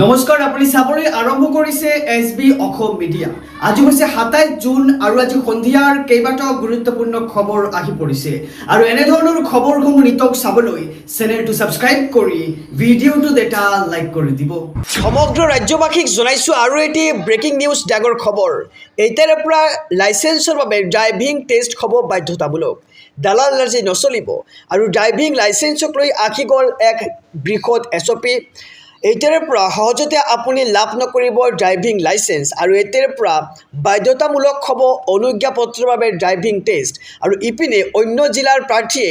নমস্কাৰ আপুনি চাবলৈ আৰম্ভ কৰিছে এছবি অসম মিডিয়া। আজি হৈছে 27 জুন আৰু আজি সন্ধিয়াৰ কেইবাটাও গুৰুত্বপূৰ্ণ খবৰ আহি পৰিছে আৰু এনে ধৰণৰ খবৰসমূহ নিতক চাবলৈ চেনেলটো সাবস্ক্ৰাইব কৰি ভিডিঅ'টো এটা লাইক কৰি দিব। সমগ্ৰ ৰাজ্যবাসীক জনাইছো আৰু এটি ব্ৰেকিং নিউজ ডাঙৰ খবৰ। এতিয়াৰ পৰা লাইসেন্সৰ বাবে ড্ৰাইভিং টেষ্ট হ'ব বাধ্যতামূলক। দালাল ৰাজি নচলিব আৰু ড্ৰাইভিং লাইসেন্সক লৈ আহি গ'ল এক বৃহৎ এছঅপি। এতিয়াৰ পৰা সহজতে আপুনি লাভ নকৰিব ড্ৰাইভিং লাইসেন্স আৰু এতিয়াৰ পৰা বাধ্যতামূলক হ'ব অনুজ্ঞাপত্ৰৰ বাবে ড্ৰাইভিং টেষ্ট আৰু ইপিনে অন্য জিলাৰ প্ৰাৰ্থীয়ে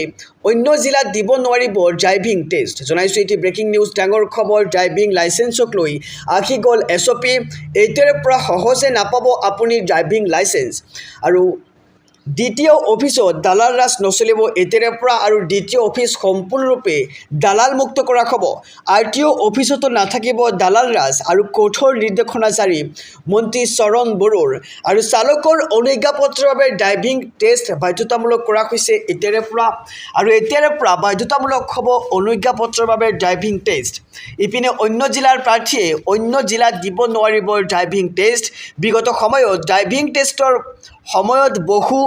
অন্য জিলাত দিব নোৱাৰিব ড্ৰাইভিং টেষ্ট। জনাইছো এটি ব্ৰেকিং নিউজ ডাঙৰ খবৰ। ড্ৰাইভিং লাইসেন্সক লৈ আহি গ'ল এছঅপি। এতিয়াৰ পৰা সহজে নাপাব আপুনি ড্ৰাইভিং লাইসেন্স আৰু দ্বিতীয় অফিসত দালাল ৰাজ নচলিব এতিয়াৰ পৰা আৰু দ্বিতীয় অফিস সম্পূৰ্ণৰূপে দালাল মুক্ত কৰা হ'ব। আৰটিঅ অফিসতো নাথাকিব দালাল ৰাজ আৰু কঠোৰ নিৰ্দেশনা জাৰি মন্ত্ৰী চৰণ বড়োৰ আৰু চালকৰ অনুজ্ঞাপত্ৰৰ বাবে ড্ৰাইভিং টেষ্ট বাধ্যতামূলক কৰা হৈছে এতিয়াৰ পৰা আৰু এতিয়াৰ পৰা বাধ্যতামূলক হ'ব অনুজ্ঞাপত্ৰৰ বাবে ড্ৰাইভিং টেষ্ট। ইপিনে অন্য জিলাৰ প্ৰাৰ্থীয়ে অন্য জিলাত দিব নোৱাৰিব ড্ৰাইভিং টেষ্ট। বিগত সময়ত ড্ৰাইভিং টেষ্টৰ সময়ত বহু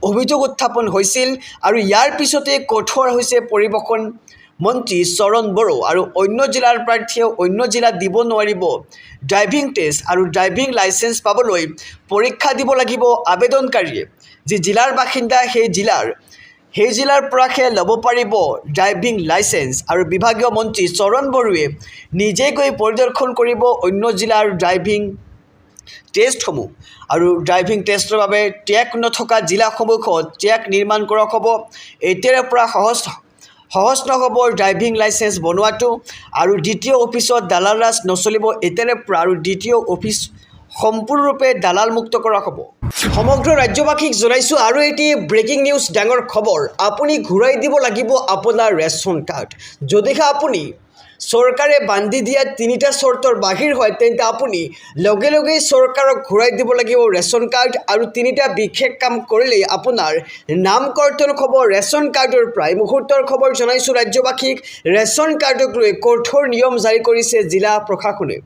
অভিযোগ উত্থাপন হৈছিল আৰু ইয়াৰ পিছতে কঠোৰ হৈছে পৰিবহণ মন্ত্ৰী চৰণ বড়ো আৰু অন্য জিলাৰ প্ৰাৰ্থীয়ে অন্য জিলাত দিব নোৱাৰিব ড্ৰাইভিং টেষ্ট আৰু ড্ৰাইভিং লাইসেন্স পাবলৈ পৰীক্ষা দিব লাগিব আবেদনকাৰীয়ে। যি জিলাৰ বাসিন্দা সেই জিলাৰ পৰাহে ল'ব পাৰিব ড্ৰাইভিং লাইসেন্স আৰু বিভাগীয় মন্ত্ৰী চৰণ বড়োৱে নিজে গৈ পৰিদৰ্শন কৰিব অন্য জিলাৰ ড্ৰাইভিং টেষ্টসমূহ আৰু ড্ৰাইভিং টেষ্টৰ বাবে ট্ৰেক নথকা জিলাসমূহত ট্ৰেক নিৰ্মাণ কৰা হ'ব। এতিয়াৰ পৰা সহজ নহ'ব ড্ৰাইভিং লাইসেন্স বনোৱাটো আৰু দ্বিতীয় অফিসত দালাল ৰাজ নচলিব এতিয়াৰ পৰা আৰু দ্বিতীয় অফিস সম্পূৰ্ণৰূপে দালাল মুক্ত কৰা হ'ব। সমগ্ৰ ৰাজ্যবাসীক জনাইছো আৰু এটি ব্ৰেকিং নিউজ ডাঙৰ খবৰ। আপুনি ঘূৰাই দিব লাগিব আপোনাৰ ৰেচন কাৰ্ড। যদিহে আপুনি চৰকাৰে বান্ধি দিয়া 3টা চৰ্তৰ বাহিৰ হয় তেন্তে আপুনি লগে লগে চৰকাৰক ঘূৰাই দিব লাগিব ৰেচন কাৰ্ড আৰু 3টা বিশেষ কাম কৰিলেই আপোনাৰ নাম কৰ্তন হ'ব ৰেচন কাৰ্ডৰ পৰা। এই মুহূৰ্তৰ খবৰ জনাইছো ৰাজ্যবাসীক। ৰেচন কাৰ্ডক লৈ কঠোৰ নিয়ম জাৰি কৰিছে জিলা প্ৰশাসনে।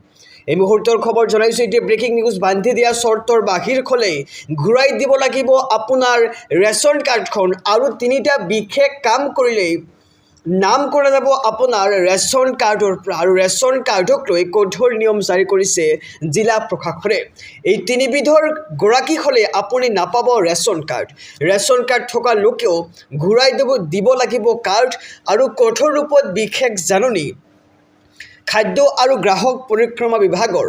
এই মুহূৰ্তৰ খবৰ জনাইছো এতিয়া ব্ৰেকিং নিউজ। বান্ধি দিয়া চৰ্তৰ বাহিৰ হ'লেই ঘূৰাই দিব লাগিব আপোনাৰ ৰেচন কাৰ্ডখন আৰু 3টা বিশেষ কাম কৰিলেই নাম কৰা যাব আপোনাৰ ৰেচন কাৰ্ডৰ পৰা আৰু ৰেচন কাৰ্ডক লৈ কঠোৰ নিয়ম জাৰি কৰিছে জিলা প্ৰশাসনে। এই 3বিধৰ গৰাকী হ'লে আপুনি নাপাব ৰেচন কাৰ্ড। ৰেচন কাৰ্ড থকা লোকেও ঘূৰাই দিব লাগিব কাৰ্ড আৰু কঠোৰ ৰূপত বিশেষ জাননী খাদ্য আৰু গ্ৰাহক পৰিক্ৰমা বিভাগৰ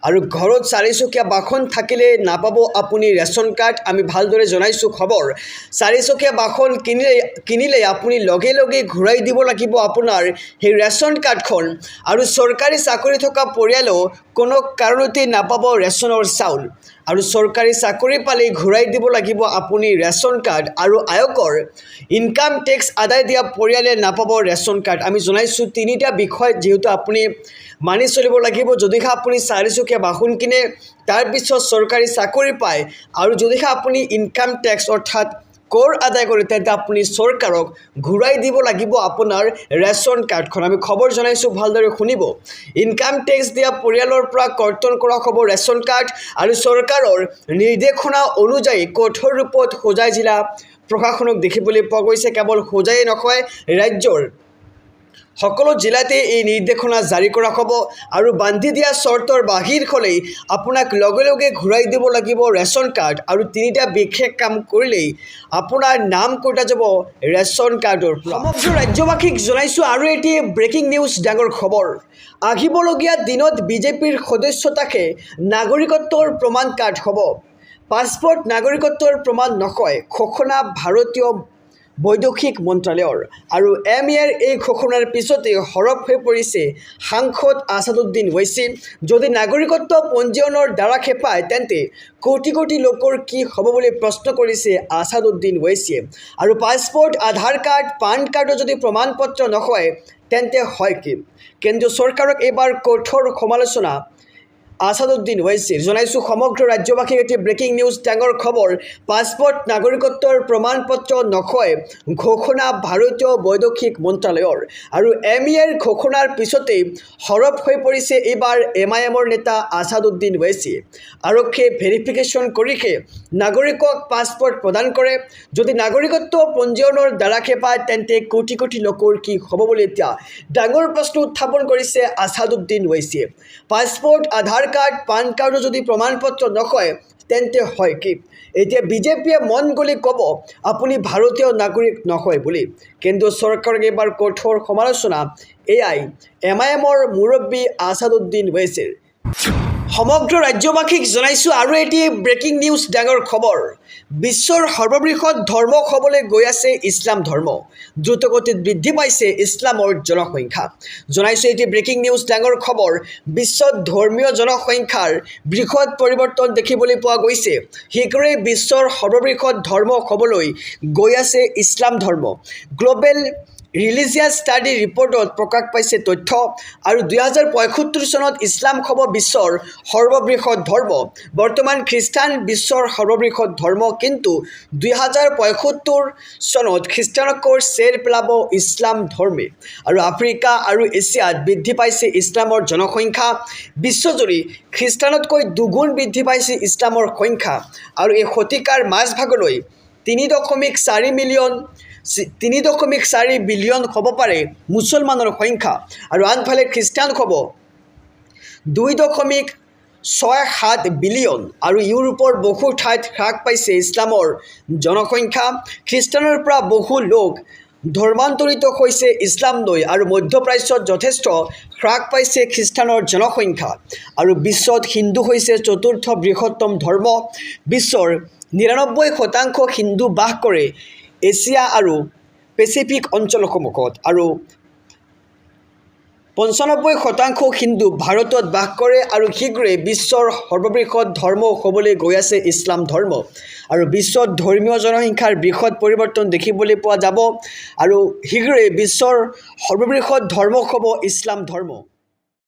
আৰু ঘৰত 4চকীয়া বাহন থাকিলে নাপাব আপুনি ৰেচন কাৰ্ড। আমি ভালদৰে জনাইছো খবৰ। 4চকীয়া বাহন কিনিলে আপুনি লগে লগে ঘূৰাই দিব লাগিব আপোনাৰ সেই ৰেচন কাৰ্ডখন আৰু চৰকাৰী চাকৰি থকা পৰিয়ালেও কোনো কাৰণতে নাপাব ৰেচনৰ চাউল আৰু চৰকাৰী চাকৰি পালে ঘূৰাই দিব লাগিব আপুনি ৰেচন কাৰ্ড আৰু আয়কৰ ইনকাম টেক্স আদায় দিয়া পৰিয়ালে নাপাব ৰেচন কাৰ্ড। আমি জনাইছো 3টা বিষয় যিহেতু আপুনি মানি চলিব লাগিব। যদিহে আপুনি 4চকীয়া বাহন কিনে তাৰপিছত চৰকাৰী চাকৰি পায় আৰু যদিহে আপুনি ইনকাম টেক্স অৰ্থাৎ কৰ আদায় কৰে তেন্তে আপুনি চৰকাৰক ঘূৰাই দিব লাগিব আপোনাৰ ৰেচন কাৰ্ডখন। আমি খবৰ জনাইছো ভালদৰে শুনিব। ইনকাম টেক্স দিয়া পৰিয়ালৰ পৰা কৰ্তন কৰা হ'ব ৰেচন কাৰ্ড আৰু চৰকাৰৰ নিৰ্দেশনা অনুযায়ী কঠোৰ ৰূপত হোজাই জিলা প্ৰশাসনক দেখিবলৈ পোৱা গৈছে। কেৱল হোজাই নহয় ৰাজ্যৰ সকলো জিলাতে এই নিৰ্দেশনা জাৰি কৰা হ'ব আৰু বান্ধি দিয়া চৰ্তৰ বাহিৰ হ'লেই আপোনাক লগে লগে ঘূৰাই দিব লাগিব ৰেচন কাৰ্ড আৰু 3টা বিশেষ কাম কৰিলেই আপোনাৰ নাম কটা যাব ৰেচন কাৰ্ডৰ পৰা। সমগ্ৰ ৰাজ্যবাসীক জনাইছো আৰু এটি ব্ৰেকিং নিউজ ডাঙৰ খবৰ। আহিবলগীয়া দিনত বিজেপিৰ সদস্যতাকে নাগৰিকত্বৰ প্ৰমাণ কাৰ্ড হ'ব। পাছপোৰ্ট নাগৰিকত্বৰ প্ৰমাণ নহয় ঘোষণা ভাৰতীয় বৈদেশিক মন্ত্ৰালয়ৰ আৰু MEAৰ এই ঘোষণাৰ পিছতে সৰব হৈ পৰিছে সাংসদ আছাদুদ্দিন ওৱেইছি। যদি নাগৰিকত্ব পঞ্জীয়নৰ দ্বাৰাহে পায় তেন্তে কোটি কোটি লোকৰ কি হ'ব বুলি প্ৰশ্ন কৰিছে আছাদুদ্দিন ওৱেইছিয়ে। আৰু পাছপোৰ্ট আধাৰ কাৰ্ড পান কাৰ্ডৰ যদি প্ৰমাণ পত্ৰ নহয় তেন্তে হয় কি? কেন্দ্ৰীয় চৰকাৰক এইবাৰ কঠোৰ সমালোচনা আছাদুদ্দিন ওৱেইছী জনাইছোঁ সমগ্ৰ ৰাজ্যবাসীক এটি ব্ৰেকিং নিউজ ডাঙৰ খবৰ পাছপোৰ্ট নাগৰিকত্বৰ প্ৰমাণ পত্ৰ নকয় ঘোষণা ভাৰতীয় বৈদেশিক মন্ত্ৰালয়ৰ আৰু MEAৰ ঘোষণাৰ পিছতেই সৰব হৈ পৰিছে এইবাৰ MIMৰ নেতা আছাদুদ্দিন ওৱেইছী আৰক্ষীয়ে ভেৰিফিকেশ্যন কৰিহে নাগৰিকক পাছপোৰ্ট প্ৰদান কৰে যদি নাগৰিকত্ব পঞ্জীয়নৰ দ্বাৰাকে পায় তেন্তে কোটি কোটি লোকৰ কি হ'ব বুলি এতিয়া ডাঙৰ প্ৰশ্ন উত্থাপন কৰিছে আছাদুদ্দিন ওৱেইছীয়ে পাছপোৰ্ট আধাৰ কাৰ্ড পান কাৰ্ডো যদি প্ৰমাণ পত্ৰ নকয় তেন্তে হয় কি এতিয়া বিজেপিয়ে মন গলি ক'ব আপুনি ভাৰতীয় নাগৰিক নহয় বুলি কিন্তু চৰকাৰক এবাৰ কঠোৰ সমালোচনা এআই MIMৰ মুৰব্বী আছাদুদ্দিন ওৱেইছীৰ সমগ্ৰ ৰাজ্যবাসীক জনাইছোঁ আৰু এটি ব্ৰেকিং নিউজ ডাঙৰ খবৰ বিশ্বৰ সৰ্ববৃহৎ ধৰ্ম হ'বলৈ গৈ আছে ইছলাম ধৰ্ম দ্ৰুতগতিত বৃদ্ধি পাইছে ইছলামৰ জনসংখ্যা জনাইছোঁ এটি ব্ৰেকিং নিউজ ডাঙৰ খবৰ বিশ্বত ধৰ্মীয় জনসংখ্যাৰ বৃহৎ পৰিৱৰ্তন দেখিবলৈ পোৱা গৈছে শীঘ্ৰেই বিশ্বৰ সৰ্ববৃহৎ ধৰ্ম হ'বলৈ গৈ আছে ইছলাম ধৰ্ম গ্ল'বেল ৰিলিজিয়াছ ষ্টাডি ৰিপৰ্টত প্ৰকাশ পাইছে তথ্য আৰু 2075 চনত ইছলাম হ'ব বিশ্বৰ সৰ্ববৃহৎ ধৰ্ম বৰ্তমান খ্ৰীষ্টান বিশ্বৰ সৰ্ববৃহৎ ধৰ্ম কিন্তু 2075 চনত খ্ৰীষ্টানকৈ চেৰ পেলাব ইছলাম ধৰ্মে আৰু আফ্ৰিকা আৰু এছিয়াত বৃদ্ধি পাইছে ইছলামৰ জনসংখ্যা বিশ্বজুৰি খ্ৰীষ্টানতকৈ দুগুণ বৃদ্ধি পাইছে ইছলামৰ সংখ্যা আৰু এই শতিকাৰ মাজভাগলৈ 3.4 বিলিয়ন হ'ব পাৰে মুছলমানৰ সংখ্যা আৰু আনফালে খ্ৰীষ্টান হ'ব 2.67 বিলিয়ন আৰু ইউৰোপৰ বহু ঠাইত হ্ৰাস পাইছে ইছলামৰ জনসংখ্যা খ্ৰীষ্টানৰ পৰা বহু লোক ধৰ্মান্তৰিত হৈছে ইছলামলৈ আৰু মধ্যপ্ৰাচ্যত যথেষ্ট হ্ৰাস পাইছে খ্ৰীষ্টানৰ জনসংখ্যা আৰু বিশ্বত হিন্দু হৈছে চতুৰ্থ বৃহত্তম ধৰ্ম বিশ্বৰ 99% হিন্দু বাস কৰে এছিয়া আৰু পেচিফিক অঞ্চলসমূহত আৰু 95% হিন্দু ভাৰতত বাস কৰে আৰু শীঘ্ৰেই বিশ্বৰ সৰ্ববৃহৎ ধৰ্ম হ'বলৈ গৈ আছে ইছলাম ধৰ্ম আৰু বিশ্বত ধৰ্মীয় জনসংখ্যাৰ বৃহৎ পৰিৱৰ্তন দেখিবলৈ পোৱা যাব আৰু শীঘ্ৰেই বিশ্বৰ সৰ্ববৃহৎ ধৰ্ম হ'ব ইছলাম ধৰ্ম